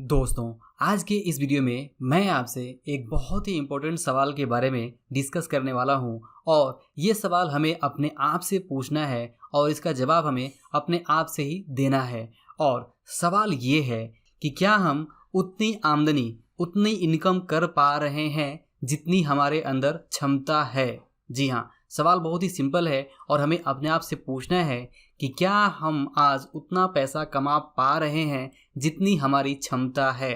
दोस्तों, आज के इस वीडियो में मैं आपसे एक बहुत ही इम्पोर्टेंट सवाल के बारे में डिस्कस करने वाला हूं और ये सवाल हमें अपने आप से पूछना है और इसका जवाब हमें अपने आप से ही देना है। और सवाल ये है कि क्या हम उतनी आमदनी, उतनी इनकम कर पा रहे हैं जितनी हमारे अंदर क्षमता है। जी हाँ, सवाल बहुत ही सिंपल है और हमें अपने आप से पूछना है कि क्या हम आज उतना पैसा कमा पा रहे हैं जितनी हमारी क्षमता है।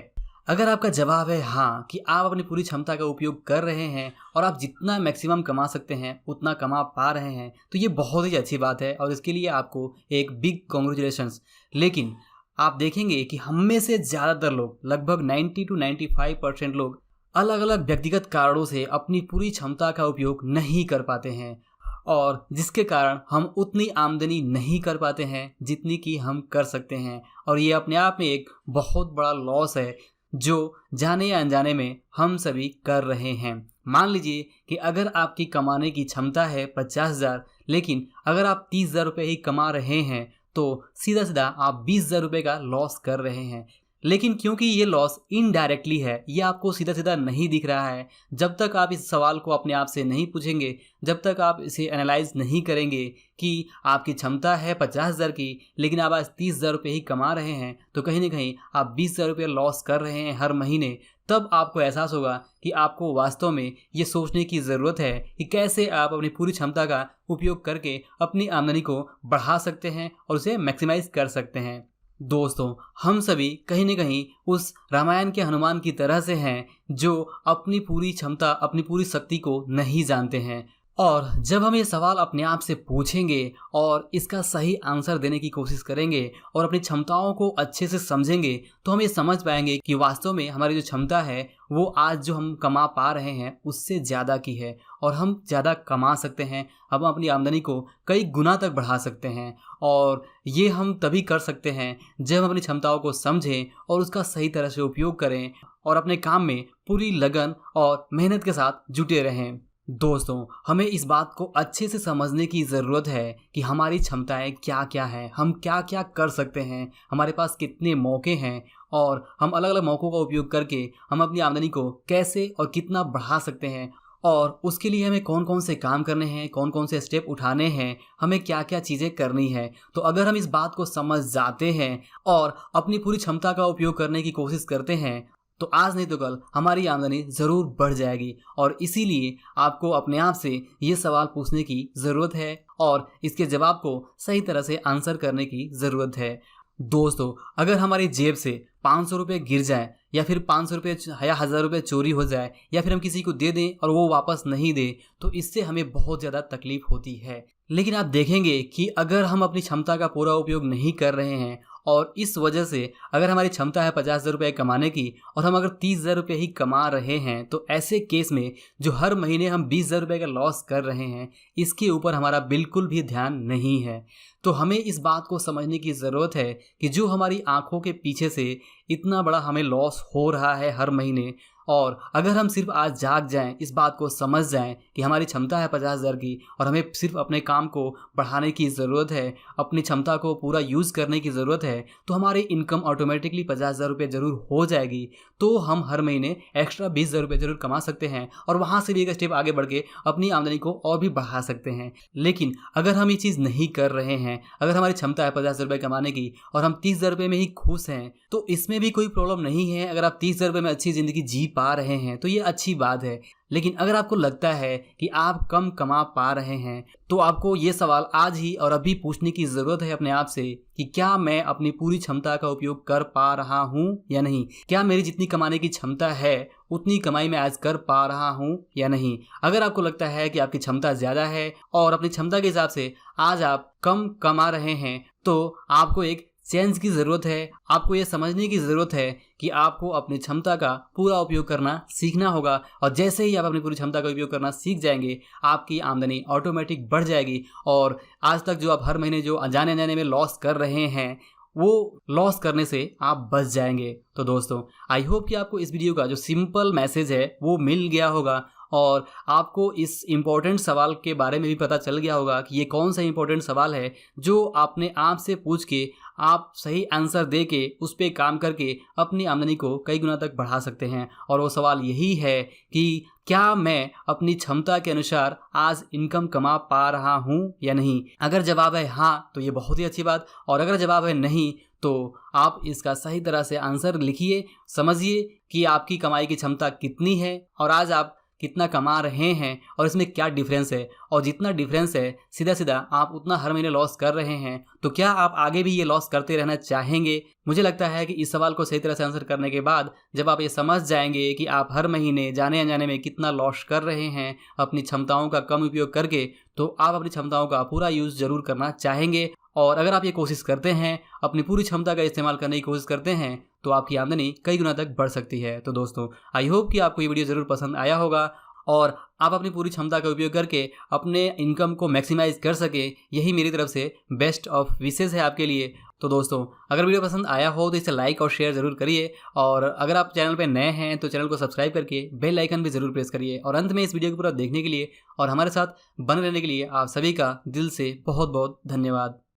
अगर आपका जवाब है हाँ कि आप अपनी पूरी क्षमता का उपयोग कर रहे हैं और आप जितना मैक्सिमम कमा सकते हैं उतना कमा पा रहे हैं, तो ये बहुत ही अच्छी बात है और इसके लिए आपको एक बिग कॉन्ग्रेचुलेशंस। लेकिन आप देखेंगे कि हम में से ज़्यादातर लोग, लगभग 90 to 95% लोग अलग अलग व्यक्तिगत कारणों से अपनी पूरी क्षमता का उपयोग नहीं कर पाते हैं और जिसके कारण हम उतनी आमदनी नहीं कर पाते हैं जितनी कि हम कर सकते हैं। और ये अपने आप में एक बहुत बड़ा लॉस है जो जाने या अनजाने में हम सभी कर रहे हैं। मान लीजिए कि अगर आपकी कमाने की क्षमता है 50,000, लेकिन अगर आप 30,000 रुपये ही कमा रहे हैं तो सीधा सीधा आप 20,000 रुपये का लॉस कर रहे हैं। लेकिन क्योंकि ये लॉस इनडायरेक्टली है, ये आपको सीधा सीधा नहीं दिख रहा है, जब तक आप इस सवाल को अपने आप से नहीं पूछेंगे, जब तक आप इसे एनालाइज नहीं करेंगे कि आपकी क्षमता है 50,000 की लेकिन आप आज 30,000 रुपये ही कमा रहे हैं, तो कहीं ना कहीं आप 20,000 रुपये लॉस कर रहे हैं हर महीने, तब आपको एहसास होगा कि आपको वास्तव में ये सोचने की ज़रूरत है कि कैसे आप अपनी पूरी क्षमता का उपयोग करके अपनी आमदनी को बढ़ा सकते हैं और उसे मैक्सिमाइज कर सकते हैं। दोस्तों, हम सभी कहीं न कहीं उस रामायण के हनुमान की तरह से हैं जो अपनी पूरी क्षमता, अपनी पूरी शक्ति को नहीं जानते हैं। और जब हम ये सवाल अपने आप से पूछेंगे और इसका सही आंसर देने की कोशिश करेंगे और अपनी क्षमताओं को अच्छे से समझेंगे, तो हम ये समझ पाएंगे कि वास्तव में हमारी जो क्षमता है वो आज जो हम कमा पा रहे हैं उससे ज़्यादा की है और हम ज़्यादा कमा सकते हैं। हम अपनी आमदनी को कई गुना तक बढ़ा सकते हैं और ये हम तभी कर सकते हैं जब हम अपनी क्षमताओं को समझें और उसका सही तरह से उपयोग करें और अपने काम में पूरी लगन और मेहनत के साथ जुटे रहें। दोस्तों, हमें इस बात को अच्छे से समझने की ज़रूरत है कि हमारी क्षमताएं क्या क्या हैं, हम क्या क्या कर सकते हैं, हमारे पास कितने मौके हैं और हम अलग अलग मौक़ों का उपयोग करके हम अपनी आमदनी को कैसे और कितना बढ़ा सकते हैं और उसके लिए हमें कौन कौन से काम करने हैं, कौन कौन से स्टेप उठाने हैं, हमें क्या क्या चीज़ें करनी है। तो अगर हम इस बात को समझ जाते हैं और अपनी पूरी क्षमता का उपयोग करने की कोशिश करते हैं तो आज नहीं तो कल हमारी आमदनी ज़रूर बढ़ जाएगी। और इसीलिए आपको अपने आप से ये सवाल पूछने की ज़रूरत है और इसके जवाब को सही तरह से आंसर करने की ज़रूरत है। दोस्तों, अगर हमारी जेब से 500 रुपये गिर जाए या फिर 500 रुपये या 1000 रुपये चोरी हो जाए या फिर हम किसी को दे दें और वो वापस नहीं दे, तो इससे हमें बहुत ज़्यादा तकलीफ होती है। लेकिन आप देखेंगे कि अगर हम अपनी क्षमता का पूरा उपयोग नहीं कर रहे हैं और इस वजह से अगर हमारी क्षमता है 50,000 रुपये कमाने की और हम अगर 30,000 रुपये ही कमा रहे हैं, तो ऐसे केस में जो हर महीने हम 20,000 रुपये का लॉस कर रहे हैं, इसके ऊपर हमारा बिल्कुल भी ध्यान नहीं है। तो हमें इस बात को समझने की ज़रूरत है कि जो हमारी आंखों के पीछे से इतना बड़ा हमें लॉस हो रहा है हर महीने, और अगर हम सिर्फ आज जाग जाएं, इस बात को समझ जाएं कि हमारी क्षमता है 50,000 की और हमें सिर्फ अपने काम को बढ़ाने की ज़रूरत है, अपनी क्षमता को पूरा यूज़ करने की ज़रूरत है, तो हमारी इनकम ऑटोमेटिकली 50,000 रुपये ज़रूर हो जाएगी। तो हम हर महीने एक्स्ट्रा 20,000 रुपये ज़रूर कमा सकते हैं और वहाँ से भी एक स्टेप आगे बढ़ के अपनी आमदनी को और भी बढ़ा सकते हैं। लेकिन अगर हम ये चीज़ नहीं कर रहे हैं, अगर हमारी क्षमता है 50,000 रुपये कमाने की और हम 30,000 रुपये में ही खुश हैं, तो इसमें भी कोई प्रॉब्लम नहीं है। अगर आप 30,000 रुपये में अच्छी ज़िंदगी जी पा रहे हैं तो ये अच्छी बात है। लेकिन अगर आपको लगता है कि आप कम कमा पा रहे हैं, तो आपको ये सवाल आज ही और अभी पूछने की ज़रूरत है अपने आप से कि क्या मैं अपनी पूरी क्षमता का उपयोग कर पा रहा हूँ या नहीं। क्या मेरी जितनी कमाने की क्षमता है उतनी कमाई मैं आज कर पा रहा हूँ या नहीं। अगर आपको लगता है कि आपकी क्षमता ज़्यादा है और अपनी क्षमता के हिसाब से आज आप कम कमा रहे हैं, तो आपको एक चेंज की ज़रूरत है। आपको ये समझने की ज़रूरत है कि आपको अपनी क्षमता का पूरा उपयोग करना सीखना होगा और जैसे ही आप अपनी पूरी क्षमता का उपयोग करना सीख जाएंगे, आपकी आमदनी ऑटोमेटिक बढ़ जाएगी और आज तक जो आप हर महीने जो अनजाने अनजाने में लॉस कर रहे हैं, वो लॉस करने से आप बच जाएंगे। तो दोस्तों, आई होप कि आपको इस वीडियो का जो सिंपल मैसेज है वो मिल गया होगा और आपको इस इम्पोर्टेंट सवाल के बारे में भी पता चल गया होगा कि ये कौन सा इम्पोर्टेंट सवाल है जो आपने आप से पूछ के आप सही आंसर दे के उस पर काम करके अपनी आमदनी को कई गुना तक बढ़ा सकते हैं। और वो सवाल यही है कि क्या मैं अपनी क्षमता के अनुसार आज इनकम कमा पा रहा हूँ या नहीं। अगर जवाब है हाँ तो ये बहुत ही अच्छी बात, और अगर जवाब है नहीं तो आप इसका सही तरह से आंसर लिखिए, समझिए कि आपकी कमाई की क्षमता कितनी है और आज आप कितना कमा रहे हैं और इसमें क्या डिफरेंस है। और जितना डिफरेंस है सीधा सीधा आप उतना हर महीने लॉस कर रहे हैं, तो क्या आप आगे भी ये लॉस करते रहना चाहेंगे। मुझे लगता है कि इस सवाल को सही तरह से आंसर करने के बाद जब आप ये समझ जाएंगे कि आप हर महीने जाने अनजाने में कितना लॉस कर रहे हैं अपनी क्षमताओं का कम उपयोग करके, तो आप अपनी क्षमताओं का पूरा यूज़ ज़रूर करना चाहेंगे। और अगर आप ये कोशिश करते हैं, अपनी पूरी क्षमता का इस्तेमाल करने की कोशिश करते हैं, तो आपकी आमदनी कई गुना तक बढ़ सकती है। तो दोस्तों, आई होप कि आपको ये वीडियो ज़रूर पसंद आया होगा और आप अपनी पूरी क्षमता का उपयोग करके अपने इनकम को मैक्सिमाइज कर सके, यही मेरी तरफ से बेस्ट ऑफ विशेस है आपके लिए। तो दोस्तों, अगर वीडियो पसंद आया हो तो इसे लाइक और शेयर ज़रूर करिए, और अगर आप चैनल पे नए हैं तो चैनल को सब्सक्राइब करके बेल आइकन भी ज़रूर प्रेस करिए। और अंत में इस वीडियो को पूरा देखने के लिए और हमारे साथ बने रहने के लिए आप सभी का दिल से बहुत बहुत धन्यवाद।